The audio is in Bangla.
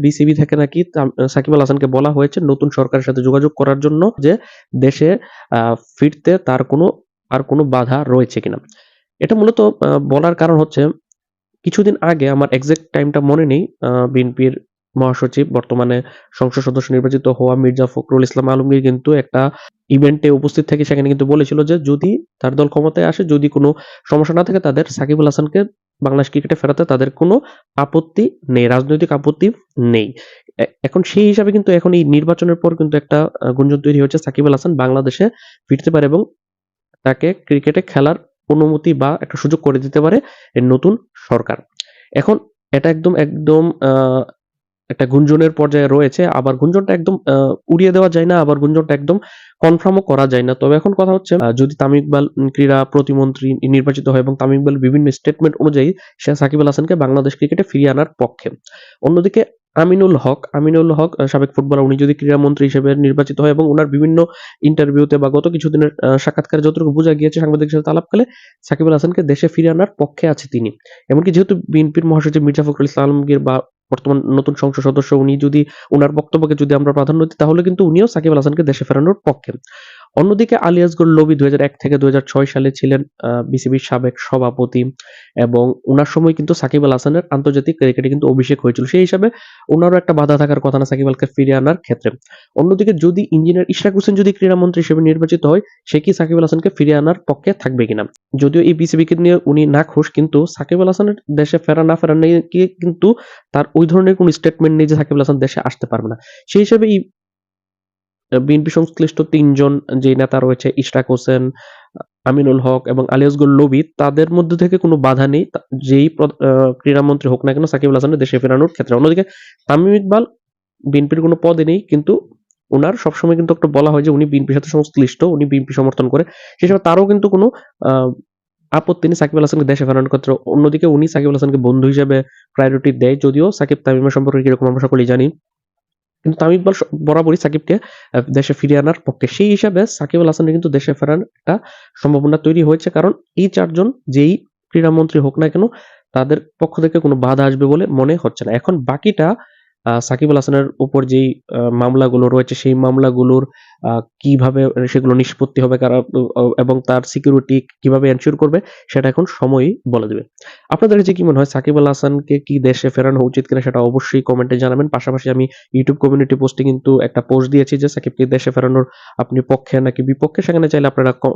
বিসিবি থেকে নাকি সাকিব আল হাসানকে বলা হয়েছে নতুন সরকারের সাথে যোগাযোগ করার জন্য যে দেশে ফিরতে তার কোনো বাধা রয়েছে কিনা। এটা মূলত বলার কারণ হচ্ছে কিছুদিন আগে, আমার এক্সাক্ট টাইমটা মনে নেই, বিএনপির মহাসচিব বর্তমানে সংসদ সদস্য নির্বাচিত হওয়া মির্জা ফখরুল ইসলাম আলমগীর কিন্তু একটা ইভেন্টে উপস্থিত থেকে সেখানে কিন্তু বলেছিল যে যদি তার দল ক্ষমতায় আসে, যদি কোনো সমস্যা না থাকে, তাদের সাকিব আল হাসানকে বাংলাদেশ ক্রিকেটে ফেরাতে তাদের কোনো আপত্তি নেই, রাজনৈতিক আপত্তি নেই। এখন সেই হিসাবে কিন্তু এখন এই নির্বাচনের পর কিন্তু একটা গুঞ্জন তৈরি হচ্ছে সাকিব আল হাসান বাংলাদেশে ফিরতে পারে এবং তাকে ক্রিকেটে খেলার অনুমতি বা একটা সুযোগ করে দিতে পারে এর নতুন সরকার। এখন এটা একদম একদম একটা গুঞ্জনের পর্যায়ে রয়েছে। আবার গুঞ্জনটা একদম উড়িয়ে দেওয়া যায় না, আবার গুঞ্জনটা একদম কনফার্মও করা যায় না। তবে এখন কথা হচ্ছে যদি তামিম ইকবাল ক্রীড়া প্রতিমন্ত্রী নির্বাচিত হয় এবং তামিম ইকবাল বিভিন্ন স্টেটমেন্ট অনুযায়ী সে সাকিব আল হাসানকে বাংলাদেশ ক্রিকেটে ফিরিয়ে আনার পক্ষে। অন্যদিকে আমিনুল হক সাবেক ফুটবলার, উনি যদি ক্রীড়ামন্ত্রী হিসেবে নির্বাচিত হয় এবং উনার বিভিন্ন ইন্টারভিউতে বা গত কিছুদিনের সাক্ষাৎকারে যতটুকু বোঝা গিয়েছে সাংবাদিকের সাথে আলাপকালে, সাকিব আল হাসানকে দেশে ফিরিয়ে আনার পক্ষে আছে তিনি। এমনকি যেহেতু বিএনপির মহাসচিব মির্জা ফখরুল ইসলাম আলমগীর বা বর্তমান নতুন সংসদ সদস্য, উনি যদি উনার বক্তব্যকে যদি আমরা প্রাধান্য দিই তাহলে কিন্তু উনিও সাকিব আল হাসানকে দেশে ফেরানোর পক্ষে। অন্যদিকে আলী আসগর লবি 2001 থেকে 2006 সালে ছিলেন বিসিবির সাবেক সভাপতি এবং উনার সময় কিন্তু সাকিব আল হাসানের আন্তর্জাতিক ক্রিকেটে কিন্তু অভিষেক হয়েছিল। সেই হিসাবে উনারও একটা বাধা থাকার কথা না সাকিব আলকে ফিরিয়ে আনার ক্ষেত্রে। অন্যদিকে যদি ইঞ্জিনিয়ার ইশরাক হোসেন যদি ক্রীড়ামন্ত্রী হিসেবে নির্বাচিত হয়, সে কি সাকিব আল হাসানকে ফিরিয়ে আনার পক্ষে থাকবে কিনা? যদিও এই বিসিবিকে নিয়ে উনি নাখোশ, কিন্তু সাকিব আল হাসানের দেশে ফেরা না ফেরা নিয়ে কিন্তু তার ওই ধরনের কোনো স্টেটমেন্ট নেই যে সাকিব আল হাসান দেশে আসতে পারবে না। সেই হিসেবে বিএনপি সংশ্লিষ্ট ৩ জন যে নেতা রয়েছে, ইশরাক হোসেন, আমিনুল হক এবং আলী আসগর লবি, তাদের মধ্যে থেকে কোনো বাধা নেই যেই ক্রীড়ামন্ত্রী হোক না কেন সাকিব আল হাসানের দেশে ফেরানোর ক্ষেত্রে। অন্যদিকে তামিম ইকবাল বিএনপির কোনো পদে নেই, কিন্তু উনার সবসময় কিন্তু একটা বলা হয় যে উনি বিএনপির সাথে সংশ্লিষ্ট, উনি বিএনপি সমর্থন করে। সেই হিসাবে তারও কিন্তু কোনো আপত্তি নেই সাকিব আল হাসানকে দেশে ফেরানোর ক্ষেত্রে। অন্যদিকে উনি সাকিব আল হাসানকে বন্ধু হিসেবে প্রায়োরিটি দেয়, যদিও সাকিব তামিমের সম্পর্কে কিরকম আমরা সকলেই জানি। কিন্তু তামিম ইকবাল বরাবরই সাকিবকে দেশে ফিরিয়ে আনার পক্ষে। সেই হিসাবে সাকিব আল হাসানের কিন্তু দেশে ফেরার একটা সম্ভাবনা তৈরি হয়েছে, কারণ এই 4 জন যেই ক্রীড়ামন্ত্রী হোক না কেন তাদের পক্ষ থেকে কোনো বাধা আসবে বলে মনে হচ্ছে না। এখন বাকিটা সাকিব আল হাসানের উপর যেই মামলাগুলো রয়েছে সেই মামলাগুলোর কিভাবে সেগুলো নিষ্পত্তি হবে, কারা এবং তার সিকিউরিটি কিভাবে এনশিওর করবে সেটা এখন সময়ই বলে দেবে। আপনাদের কাছে কি মনে হয় সাকিব আল হাসানকে কি দেশে ফেরানো উচিত কিনা সেটা অবশ্যই কমেন্টে জানাবেন। পাশাপাশি আমি ইউটিউব কমিউনিটি পোস্টে কিন্তু একটা পোস্ট দিয়েছি যে সাকিবকে দেশে ফেরানোর আপনি পক্ষে নাকি বিপক্ষে, সেখানে চাইলে আপনারা